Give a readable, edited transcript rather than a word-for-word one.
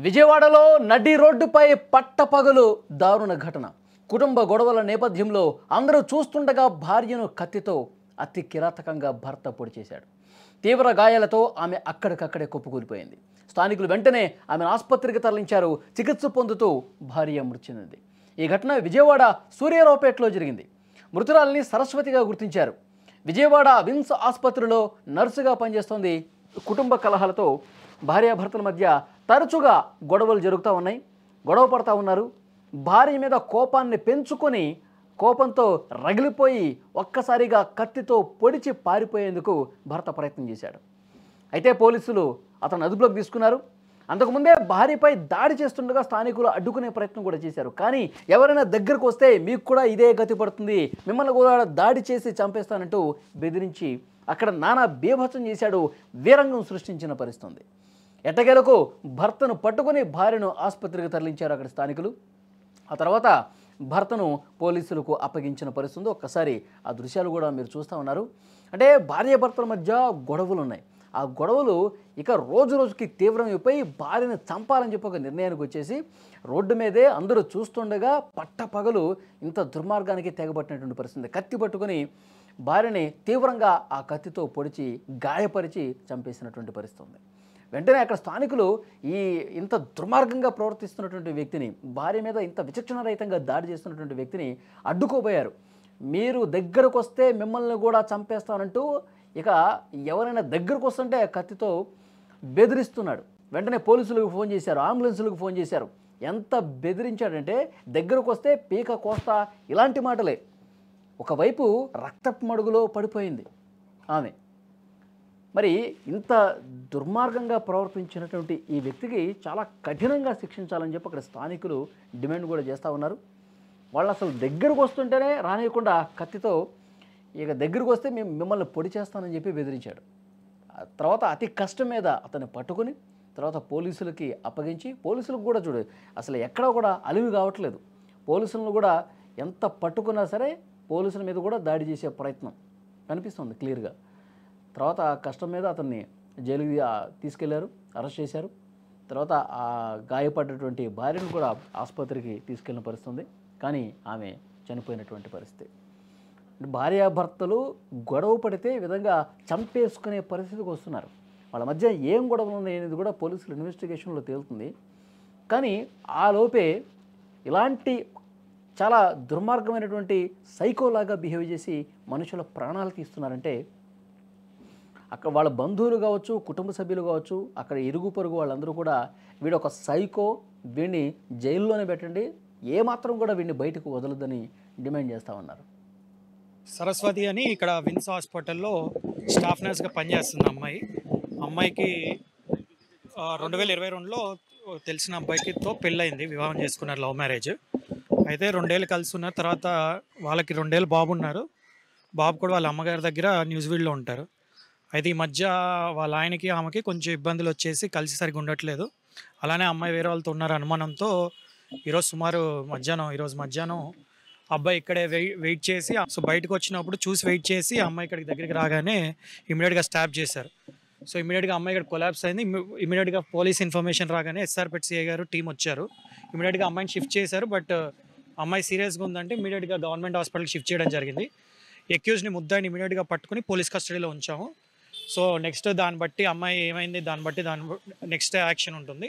విజయవాడలో నడి రోడ్డుపై పట్టపగలు దారుణ ఘటన. కుటుంబ గొడవల నేపథ్యంలో అందరూ చూస్తుండగా భార్యను కత్తితో అతి కిరాతకంగా భర్త పొడి చేశాడు. తీవ్ర గాయాలతో ఆమె అక్కడికక్కడే కుప్పకూలిపోయింది. స్థానికులు వెంటనే ఆమెను ఆసుపత్రికి తరలించారు. చికిత్స పొందుతూ భార్య మృతి చెందింది. ఈ ఘటన విజయవాడ సూర్యారావుపేటలో జరిగింది. మృతురాలిని సరస్వతిగా గుర్తించారు. విజయవాడ విమ్స్ ఆసుపత్రిలో నర్సుగా పనిచేస్తోంది. కుటుంబ కలహాలతో భార్యాభర్తల మధ్య తరచుగా గొడవలు జరుగుతూ ఉన్నాయి. గొడవ పడుతూ ఉన్నారు. భార్య మీద కోపాన్ని పెంచుకొని కోపంతో రగిలిపోయి ఒక్కసారిగా కత్తితో పొడిచి పారిపోయేందుకు భర్త ప్రయత్నం చేశాడు. అయితే పోలీసులు అతను అదుపులోకి తీసుకున్నారు. అంతకుముందే భార్యపై దాడి చేస్తుండగా స్థానికులు అడ్డుకునే ప్రయత్నం కూడా చేశారు. కానీ ఎవరైనా దగ్గరకు వస్తే మీకు కూడా ఇదే గతి పడుతుంది, మిమ్మల్ని కూడా దాడి చేసి చంపేస్తానంటూ బెదిరించి అక్కడ నానా బీభత్సం చేశాడు. వీరంగం సృష్టించిన పరిస్థితి. ఎట్టకేలకు భర్తను పట్టుకుని భార్యను ఆసుపత్రికి తరలించారు అక్కడ స్థానికులు. ఆ తర్వాత భర్తను పోలీసులకు అప్పగించిన పరిస్థితి. ఒక్కసారి ఆ దృశ్యాలు కూడా మీరు చూస్తూ ఉన్నారు. అంటే భార్యాభర్తల మధ్య గొడవలు ఉన్నాయి. ఆ గొడవలు ఇక రోజు రోజుకి తీవ్రమైపోయి భార్యను చంపాలని చెప్పి ఒక నిర్ణయానికి వచ్చేసి రోడ్డు మీదే అందరూ చూస్తుండగా పట్టపగలు ఇంత దుర్మార్గానికి తెగబట్టినటువంటి పరిస్థితి. కత్తి పట్టుకొని భార్యని తీవ్రంగా ఆ కత్తితో పొడిచి గాయపరిచి చంపేసినటువంటి పరిస్థితి ఉంది. వెంటనే అక్కడ స్థానికులు ఇంత దుర్మార్గంగా ప్రవర్తిస్తున్నటువంటి వ్యక్తిని, భార్య మీద ఇంత విచక్షణరహితంగా దాడి చేస్తున్నటువంటి వ్యక్తిని అడ్డుకోబోయారు. మీరు దగ్గరకు వస్తే మిమ్మల్ని కూడా చంపేస్తానంటూ ఇక ఎవరైనా దగ్గరకు వస్తుంటే కత్తితో బెదిరిస్తున్నాడు. వెంటనే పోలీసులకు ఫోన్ చేశారు, అంబులెన్సులకు ఫోన్ చేశారు. ఎంత బెదిరించాడంటే దగ్గరకు వస్తే పీక కోస్తా ఇలాంటి మాటలే. ఒకవైపు రక్తపు మడుగులో పడిపోయింది ఆమె. మరి ఇంత దుర్మార్గంగా ప్రవర్తించినటువంటి ఈ వ్యక్తికి చాలా కఠినంగా శిక్షించాలని చెప్పి అక్కడ స్థానికులు డిమాండ్ కూడా చేస్తూ ఉన్నారు. వాళ్ళు అసలు దగ్గరకు వస్తుంటేనే రానియకుండా కత్తితో ఇక దగ్గరకు వస్తే మిమ్మల్ని పొడి చేస్తానని చెప్పి బెదిరించాడు. తర్వాత అతి కష్టం మీద అతన్ని పట్టుకుని తర్వాత పోలీసులకి అప్పగించి, పోలీసులకు కూడా చూడు అసలు ఎక్కడ కూడా అలివి కావట్లేదు. పోలీసులను కూడా ఎంత పట్టుకున్నా సరే పోలీసుల మీద కూడా దాడి చేసే ప్రయత్నం కనిపిస్తుంది క్లియర్గా. తర్వాత ఆ కష్టం మీద అతన్ని జైలుకి తీసుకెళ్లారు, అరెస్ట్ చేశారు. తర్వాత ఆ గాయపడ్డటువంటి భార్యను కూడా ఆసుపత్రికి తీసుకెళ్ళిన పరిస్థితి. కానీ ఆమె చనిపోయినటువంటి పరిస్థితి. భార్యాభర్తలు గొడవ పడితే ఈ విధంగా చంపేసుకునే పరిస్థితికి వస్తున్నారు. వాళ్ళ మధ్య ఏం గొడవలు ఉన్నాయనేది కూడా పోలీసులు ఇన్వెస్టిగేషన్లో తేలుతుంది. కానీ ఆ లోపే ఇలాంటి చాలా దుర్మార్గమైనటువంటి సైకోలాగా బిహేవ్ చేసి మనుషుల ప్రాణాలు తీస్తున్నారంటే అక్కడ వాళ్ళ బంధువులు కావచ్చు, కుటుంబ సభ్యులు కావచ్చు, అక్కడ ఇరుగు పొరుగు వాళ్ళందరూ కూడా వీడు ఒక సైకో, వీడిని జైల్లోనే పెట్టండి, ఏమాత్రం కూడా వీడిని బయటకు వదలొద్దని డిమాండ్ చేస్తూ ఉన్నారు. సరస్వతి అని ఇక్కడ విమ్స్ హాస్పిటల్లో స్టాఫ్ నర్స్గా పనిచేస్తుంది అమ్మాయికి 2022లో తెలిసిన అబ్బాయికితో పెళ్ళయింది, వివాహం చేసుకున్నారు, లవ్ మ్యారేజ్. అయితే 2 ఏళ్ళు కలిసి ఉన్నారు. తర్వాత వాళ్ళకి 2 ఏళ్ళు బాబు ఉన్నారు. బాబు కూడా వాళ్ళ అమ్మగారి దగ్గర న్యూజివీడ్లో ఉంటారు. అయితే ఈ మధ్య వాళ్ళ ఆయనకి ఆమెకి కొంచెం ఇబ్బందులు వచ్చేసి కలిసి సరిగ్గా ఉండట్లేదు. అలానే అమ్మాయి వేరే వాళ్ళతో ఉన్నారు అనుమానంతో ఈరోజు మధ్యాహ్నం అబ్బాయి ఇక్కడే వెయిట్ చేసి, సో బయటకు వచ్చినప్పుడు చూసి వెయిట్ చేసి అమ్మాయి ఇక్కడికి దగ్గరికి రాగానే ఇమీడియట్గా స్టాప్ చేశారు. సో ఇమీడియట్గా అమ్మాయి ఇక్కడ కొలాప్స్ అయింది. ఇమీడియట్గా పోలీస్ ఇన్ఫర్మేషన్ రాగానే ఎస్ఆర్పేట సిఐ గారు టీం వచ్చారు. ఇమీడియట్గా అమ్మాయిని షిఫ్ట్ చేశారు. బట్ అమ్మాయి సీరియస్గా ఉందంటే ఇమీడియట్గా గవర్నమెంట్ హాస్పిటల్కి షిఫ్ట్ చేయడం జరిగింది. ఎక్యూజ్ని ముద్దాయిని ఇమీడియట్గా పట్టుకుని పోలీస్ కస్టడీలో ఉంచాము. సో నెక్స్ట్ దాన్ని బట్టి అమ్మాయి ఏమైంది దాన్ని బట్టి నెక్స్ట్ యాక్షన్ ఉంటుంది.